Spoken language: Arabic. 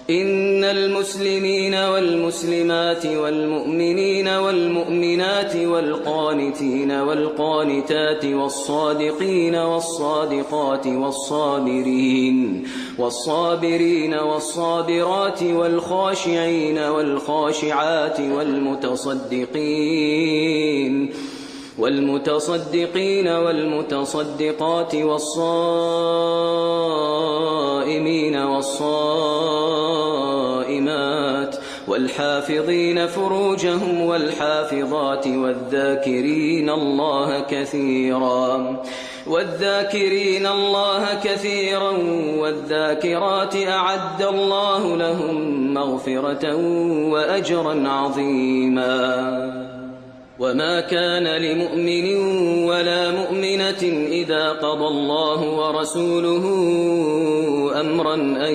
إن المسلمين والمسلمات والمؤمنين والمؤمنات والقانتين والقانتات والصادقين والصادقات والصابرين والصابرات والخاشعين والخاشعات والمتصدقين والمتصدقات والصائمين والصائمات والحافظين فروجهم والحافظات والذاكرين الله كثيرا والذاكرات أعد الله لهم مغفرة وأجرا عظيما. وما كان لمؤمن ولا مؤمنة إذا قضى الله ورسوله أمرا أن